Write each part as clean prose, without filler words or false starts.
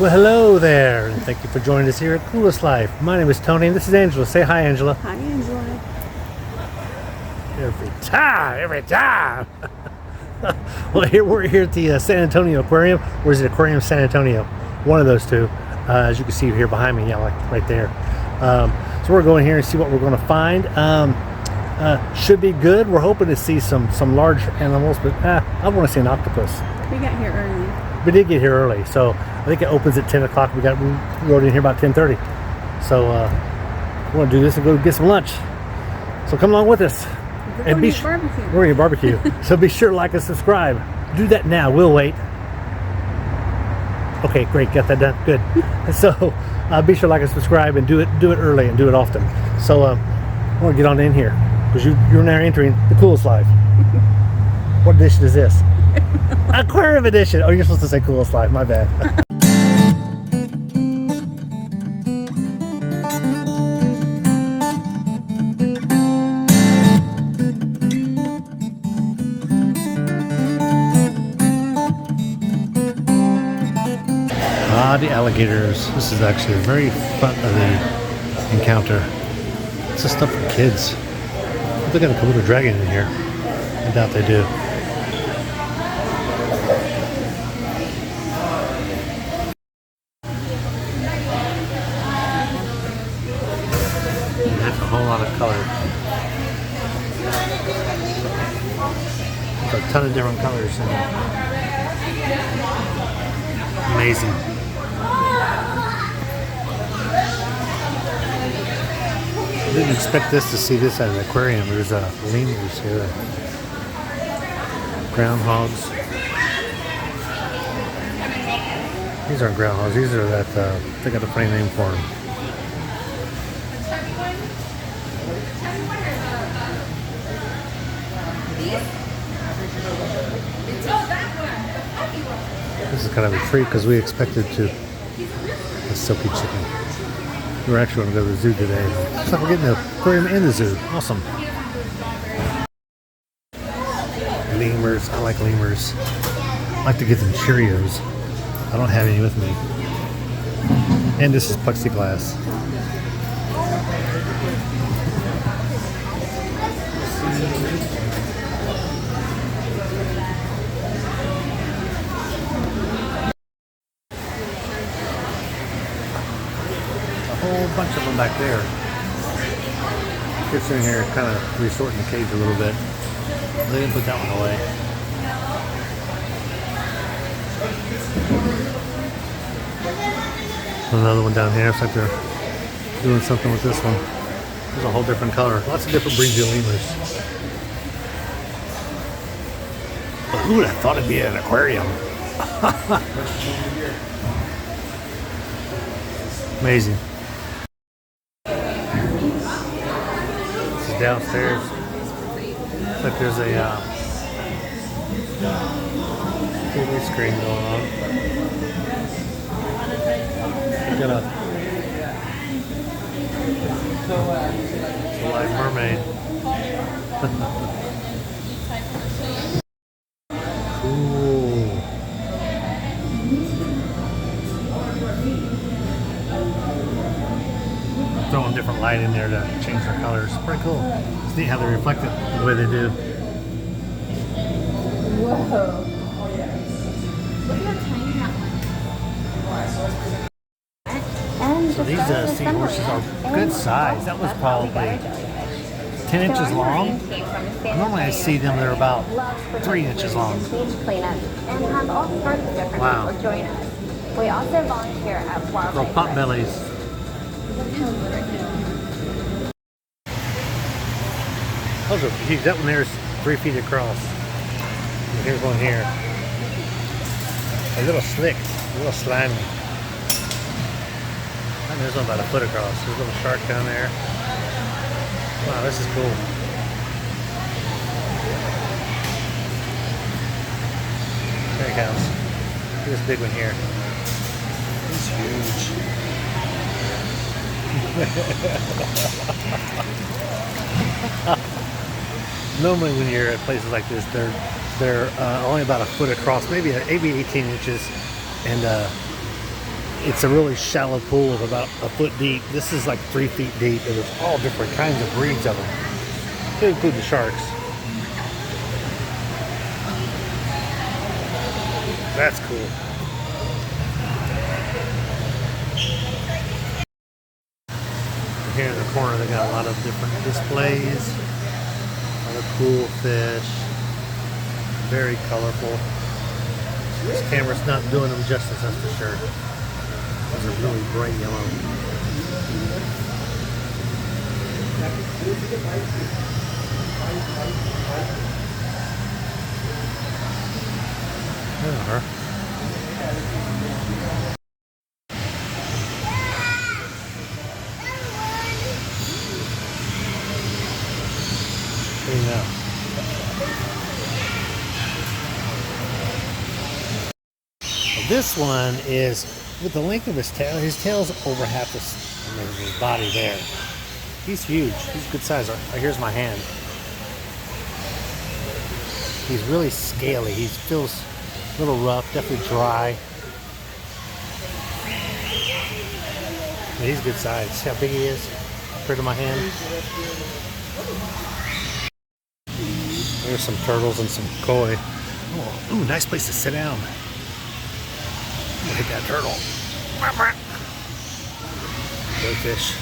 Well, hello there, and thank you for joining us here at Coolest Life. My name is Tony, and this is Angela. Say hi, Angela. Hi, Angela. Every time. Well, we're here at the San Antonio Aquarium, or is it Aquarium San Antonio? One of those two. As you can see here behind me, yeah, like right there. So we're going here and see what we're going to find. Should be good. We're hoping to see some large animals, but I want to see an octopus. We got here early. We did get here early, so I think it opens at 10 o'clock. We rode in here about 10:30. So we're going to do this and go get some lunch. So come along with us. We're going to eat barbecue. We're going to barbecue. So be sure to like and subscribe. Do that now. We'll wait. Okay, great. Got that done. Good. So be sure to like and subscribe and do it early and do it often. So I want to get on in here because you're now entering the Coolest Life. What edition is this? Aquarium edition. Oh, you're supposed to say Coolest Life. My bad. The alligators. This is actually the very front of the encounter. It's just stuff for kids. They got a Komodo dragon in here. I doubt they do. That's a whole lot of color. There's a ton of different colors in there. Amazing. I didn't expect to see this at an aquarium. There's lemurs here, groundhogs. These aren't groundhogs. These are they got a funny name for them. This is kind of a treat because we expected a silky chicken. We're actually going to go to the zoo today. Looks like we're getting the aquarium and the zoo. Awesome. Lemurs. I like lemurs. I like to get them Cheerios. I don't have any with me. And this is plexiglass. Whole bunch of them back there. Kids in here kind of resorting the cage a little bit. They didn't put that one away. Another one down here. Looks like they're doing something with this one. There's a whole different color. Lots of different breeds of lemurs. But who would have thought it'd be an aquarium? Amazing. Downstairs. Looks like there's a TV screen going on. We got a live mermaid. Cool. Throwing different light in there to change their colors. Pretty cool. It's neat how they reflect it the way they do. Whoa. Look how tiny that one. So these seahorses are good size. That was probably 10 inches long. Normally I see them, they're about 3 inches long. Wow. We also volunteer at Wild Little pot bellies. Those are huge. That one there is 3 feet across. And here's one here. A little slick, a little slimy. And there's one about a foot across. There's a little shark down there. Wow, this is cool. There he comes. Look at this big one here. He's huge. Normally when you're at places like this, they're only about a foot across, maybe 18 inches, and It's a really shallow pool of about a foot deep. This is like 3 feet deep, and there's all different kinds of breeds of them, to include the sharks. That's cool. Here in the corner, they got a lot of different displays, a lot of cool fish, very colorful. This camera's not doing them justice, that's for sure. Those are really bright yellow. There they are. Now. This one is, with the length of his tail's over half his body there. He's huge. He's good size. Here's my hand. He's really scaly. He feels a little rough, definitely dry. But he's good size. See how big he is compared to my hand? There's some turtles and some koi. Oh, ooh, nice place to sit down. I'm gonna hit that turtle. Koi fish.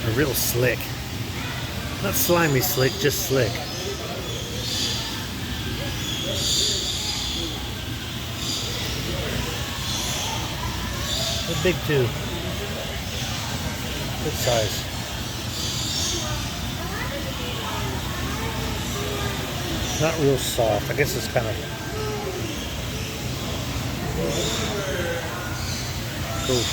They're real slick. Not slimy slick, just slick. They're big too. Good size. Not real soft. I guess it's kind of cool.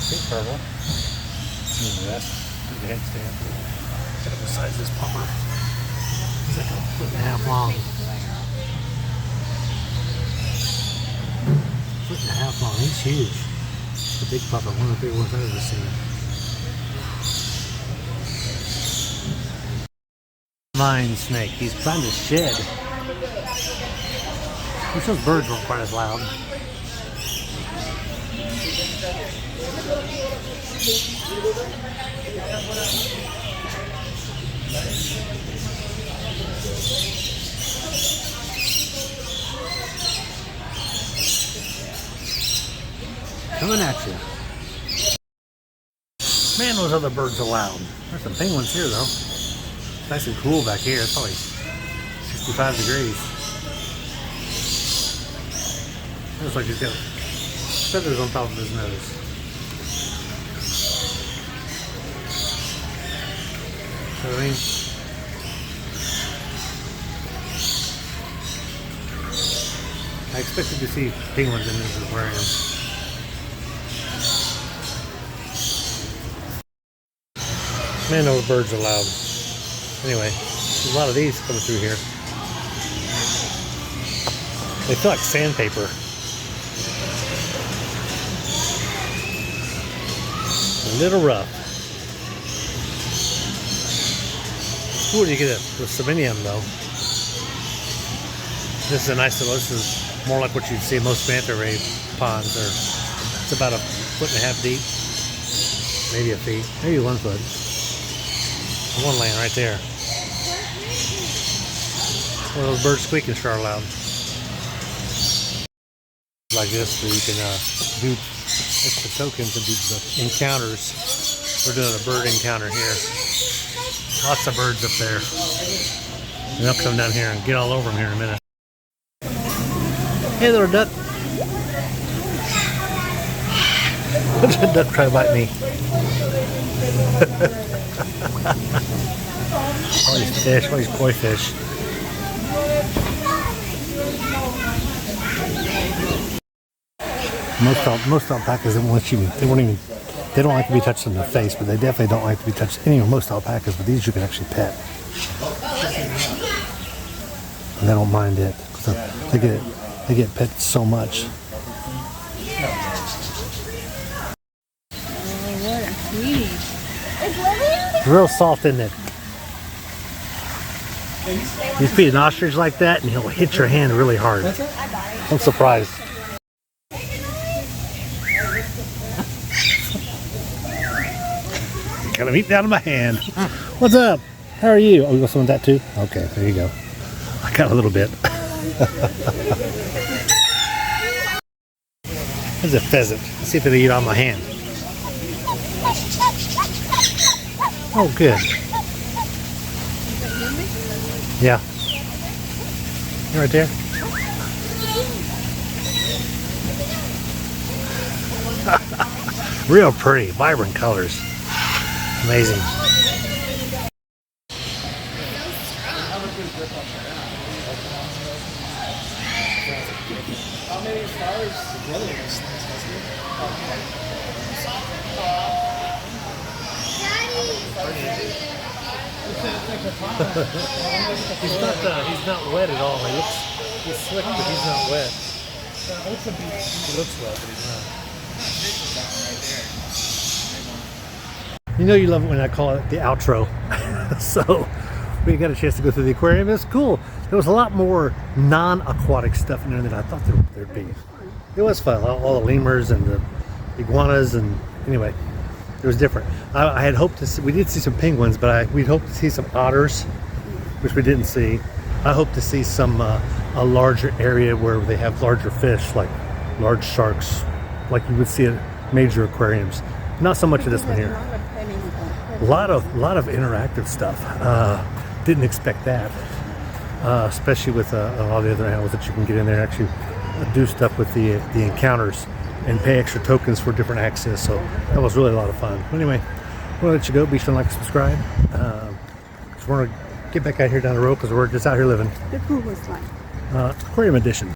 Big turtle. That's the headstand. Got him besides this pupper. He's like a foot and a half long. Foot and a half long. He's huge. The big pupper, one of the big ones I've ever seen. Vine snake. He's trying to shed. Wish those birds weren't quite as loud. Coming at you. Man, those other birds are loud. There's some penguins here, though. It's nice and cool back here. It's probably 65 degrees. Looks like he's got feathers on top of his nose. So, I mean, I expected to see penguins in this aquarium. Man, those birds are loud. Anyway, there's a lot of these coming through here. They feel like sandpaper. A little rough. It's cool to get it with selenium though. This is a nice little, this is more like what you'd see in most manta ray ponds. It's about a foot and a half deep. Maybe a feet, maybe 1 foot. One laying right there. One of those birds squeaking extra loud. Like this, where you can do extra tokens and do the encounters. We're doing a bird encounter here. Lots of birds up there. And they'll come down here and get all over them here in a minute. Hey, little duck. What's that duck trying to bite me? All these fish, all these koi fish. Most alpacas don't want you. They don't like to be touched in the face, but they definitely don't like to be touched. Most alpacas, but these you can actually pet, and they don't mind it because they get pet so much. It's It's real soft, isn't it? You feed an ostrich like that and he'll hit your hand really hard. I'm surprised. Got a meat down in my hand. What's up? How are you? Oh, you want some of that too? Okay, there you go. I got a little bit. There's a pheasant. Let's see if it'll eat on my hand. Oh, good. Yeah. You're right there. Real pretty, vibrant colors. Amazing. How many stars really is He's not wet at all. He's slick, but he's not wet. He looks wet, but he's not. You know you love it when I call it the outro. So we got a chance to go through the aquarium. It was cool. There was a lot more non-aquatic stuff in there than I thought there'd be. It was fun. All the lemurs and the iguanas, and anyway, it was different. I had hoped to see, we did see some penguins, but we'd hoped to see some otters, which we didn't see. I hope to see some a larger area where they have larger fish, like large sharks, like you would see at major aquariums. Not so much of this one here. A lot of interactive stuff. Didn't expect that, especially with all the other animals that you can get in there and actually do stuff with the encounters and pay extra tokens for different access. So that was really a lot of fun. Anyway, I'm gonna let you go. Be sure to like and subscribe. Just want to get back out here down the road because we're just out here living. The pool was fun. Aquarium edition.